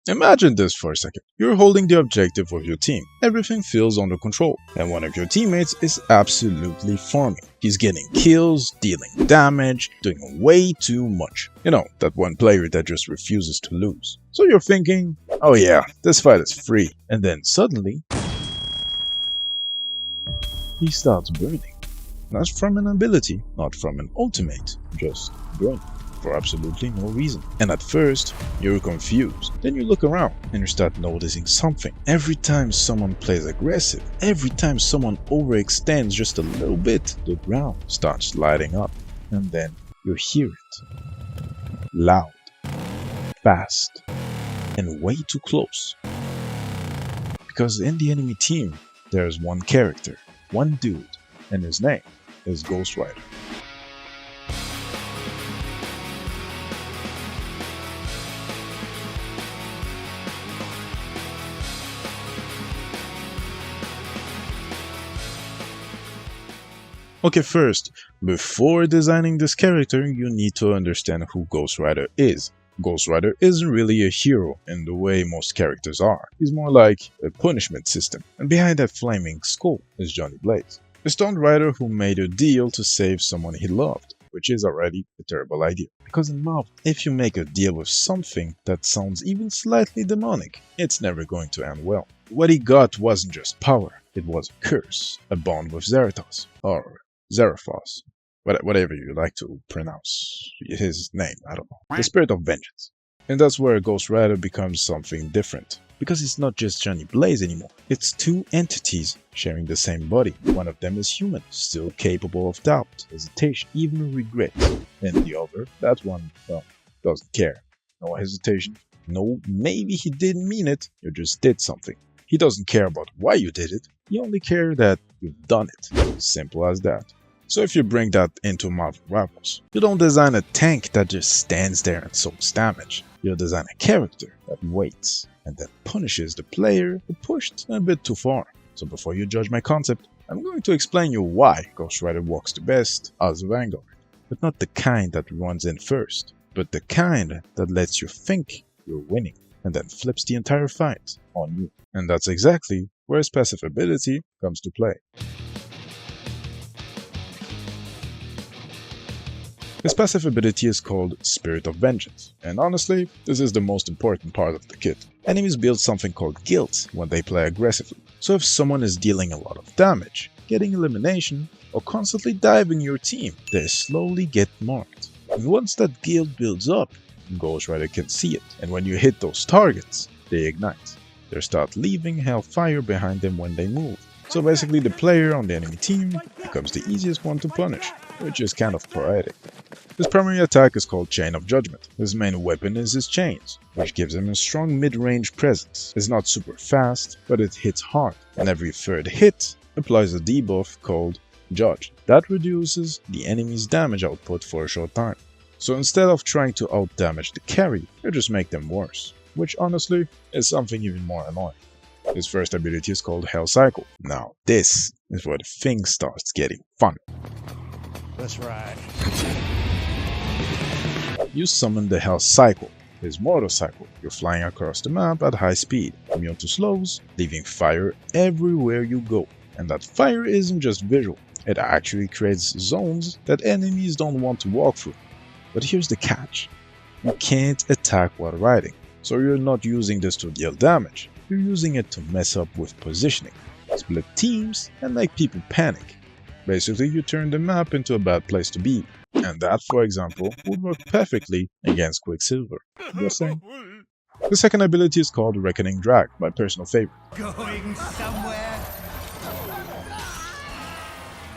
Imagine this for a second. You're holding the objective of your team. Everything feels under control. And one of your teammates is absolutely farming. He's getting kills, dealing damage, doing way too much. You know, that one player that just refuses to lose. So you're thinking, oh yeah, this fight is free. And then suddenly, he starts burning. Not from an ability, not from an ultimate, just burning. For absolutely no reason. And at first, you're confused. Then you look around and you start noticing something. Every time someone plays aggressive, every time someone overextends just a little bit, the ground starts lighting up. And then you hear it. Loud, fast, and way too close. Because in the enemy team, there's one character, one dude, and his name is Ghost Rider. Okay, first, before designing this character, you need to understand who Ghost Rider is. Ghost Rider isn't really a hero in the way most characters are. He's more like a punishment system. And behind that flaming skull is Johnny Blaze, a stunt rider who made a deal to save someone he loved, which is already a terrible idea. Because in Marvel, if you make a deal with something that sounds even slightly demonic, it's never going to end well. What he got wasn't just power, it was a curse, a bond with Zarathos, or Zarathos, whatever you like to pronounce his name, I don't know. The spirit of vengeance. And that's where Ghost Rider becomes something different. Because it's not just Johnny Blaze anymore. It's two entities sharing the same body. One of them is human, still capable of doubt, hesitation, even regret. And the other, that one, well, doesn't care. No hesitation. No, maybe he didn't mean it, you just did something. He doesn't care about why you did it, he only cares that you've done it. Simple as that. So if you bring that into Marvel Rivals, you don't design a tank that just stands there and soaks damage. You design a character that waits and then punishes the player who pushed a bit too far. So before you judge my concept, I'm going to explain you why Ghost Rider works the best as a Vanguard. But not the kind that runs in first, but the kind that lets you think you're winning and then flips the entire fight on you. And that's exactly where his passive ability comes to play. His passive ability is called Spirit of Vengeance, and honestly, this is the most important part of the kit. Enemies build something called guilt when they play aggressively, so if someone is dealing a lot of damage, getting elimination, or constantly diving your team, they slowly get marked. And once that guilt builds up, Ghost Rider can see it, and when you hit those targets, they ignite. They start leaving hellfire behind them when they move. So basically the player on the enemy team becomes the easiest one to punish, which is kind of poetic. His primary attack is called Chain of Judgment. His main weapon is his chains, which gives him a strong mid-range presence. It's not super fast, but it hits hard, and every third hit applies a debuff called Judge. That reduces the enemy's damage output for a short time. So instead of trying to out-damage the carry, you just make them worse, which honestly is something even more annoying. His first ability is called Hell Cycle. Now this is where the thing starts getting fun. Let's ride. You summon the Hell Cycle, his motorcycle. You're flying across the map at high speed, immune to slows, leaving fire everywhere you go. And that fire isn't just visual, it actually creates zones that enemies don't want to walk through. But here's the catch, you can't attack while riding, so you're not using this to deal damage, you're using it to mess up with positioning, split teams, and make people panic. Basically, you turn the map into a bad place to be. And that, for example, would work perfectly against Quicksilver. Just saying. The second ability is called Reckoning Drag, my personal favorite. Going somewhere?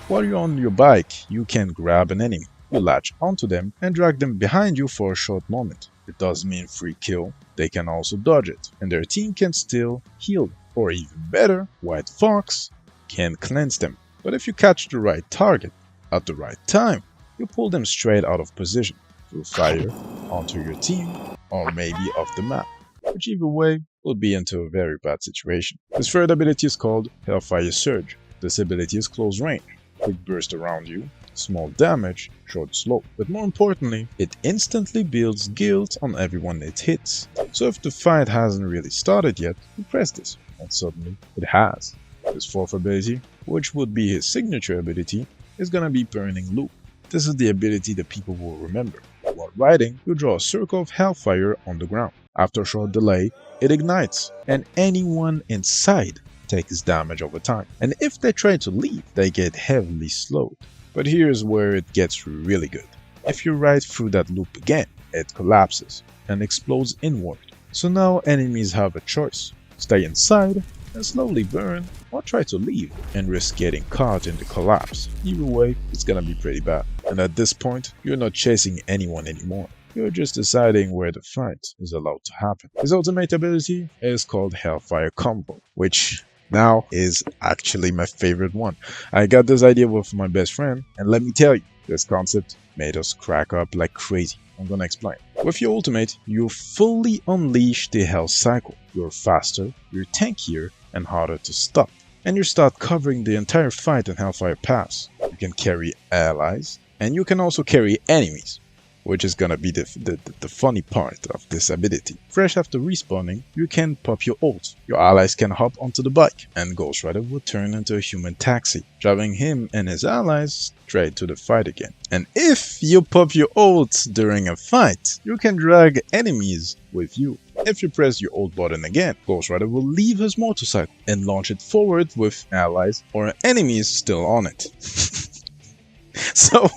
While you're on your bike, you can grab an enemy. You latch onto them and drag them behind you for a short moment. It doesn't mean free kill, they can also dodge it, and their team can still heal them. Or even better, White Fox can cleanse them. But if you catch the right target at the right time, you pull them straight out of position, through fire, onto your team, or maybe off the map, which either way will be into a very bad situation. His third ability is called Hellfire Surge. This ability is close range. quick burst around you, small damage, short slow. But more importantly, it instantly builds guilt on everyone it hits. So if the fight hasn't really started yet, you press this, and suddenly it has. His fourth ability, which would be his signature ability, is gonna be Burning Loop. This is the ability that people will remember. While riding, you draw a circle of hellfire on the ground. After a short delay, it ignites, and anyone inside takes damage over time. And if they try to leave, they get heavily slowed. But here's where it gets really good. If you ride through that loop again, it collapses and explodes inward. So now enemies have a choice: stay inside and slowly burn, or try to leave and risk getting caught in the collapse. Either way, it's gonna be pretty bad. And at this point, you're not chasing anyone anymore. You're just deciding where the fight is allowed to happen. His ultimate ability is called Hellfire Combo, which now is actually my favorite one. I got this idea with my best friend, and let me tell you, this concept made us crack up like crazy. I'm gonna explain. With your ultimate, you fully unleash the Hell Cycle. You're faster, you're tankier, and harder to stop. And you start covering the entire fight in Hellfire Pass. You can carry allies, and you can also carry enemies, which is gonna be the funny part of this ability. Fresh after respawning, you can pop your ult. Your allies can hop onto the bike, and Ghost Rider will turn into a human taxi, driving him and his allies straight to the fight again. And if you pop your ult during a fight, you can drag enemies with you. If you press your ult button again, Ghost Rider will leave his motorcycle and launch it forward with allies or enemies still on it. So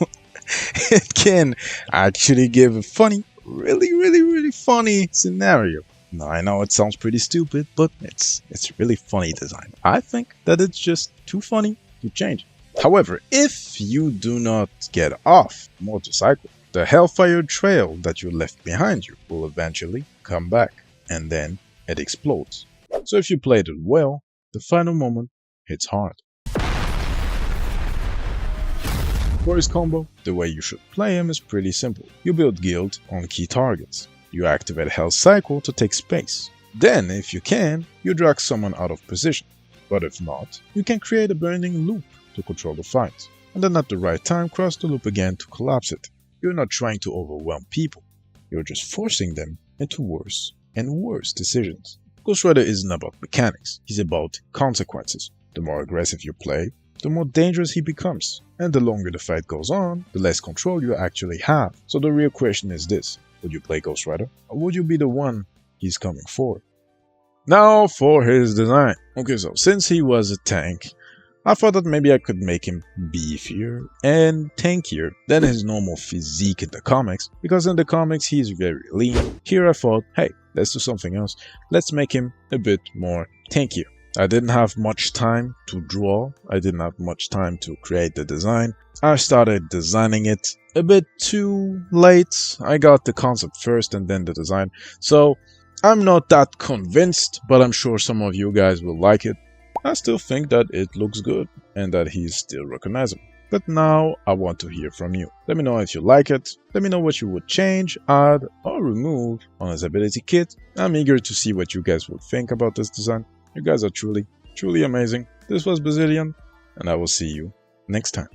it can actually give a funny, really funny scenario. Now I know it sounds pretty stupid, but it's really funny design. I think that it's just too funny to change. However, if you do not get off the motorcycle, the Hellfire trail that you left behind you will eventually come back, and then it explodes. So if you played it well, the final moment hits hard. For his combo, the way you should play him is pretty simple. You build guild on key targets. You activate Hell Cycle to take space. Then, if you can, you drag someone out of position. But if not, you can create a burning loop to control the fight. And then at the right time, cross the loop again to collapse it. You're not trying to overwhelm people. You're just forcing them into worse and worse decisions. Ghost Rider isn't about mechanics. He's about consequences. The more aggressive you play, the more dangerous he becomes. And the longer the fight goes on, the less control you actually have. So the real question is this: would you play Ghost Rider, or would you be the one he's coming for? Now for his design. Okay, so since he was a tank, I thought that maybe I could make him beefier and tankier than his normal physique in the comics, because in the comics he's very lean. Here I thought, hey, let's do something else. Let's make him a bit more tankier. I didn't have much time to draw, I didn't have much time to create the design. I started designing it a bit too late. I got the concept first and then the design. So I'm not that convinced, but I'm sure some of you guys will like it. I still think that it looks good and that he's still recognizable. But now I want to hear from you. Let me know if you like it. Let me know what you would change, add, or remove on his ability kit. I'm eager to see what you guys would think about this design. You guys are truly amazing. This was Bazillion, and I will see you next time.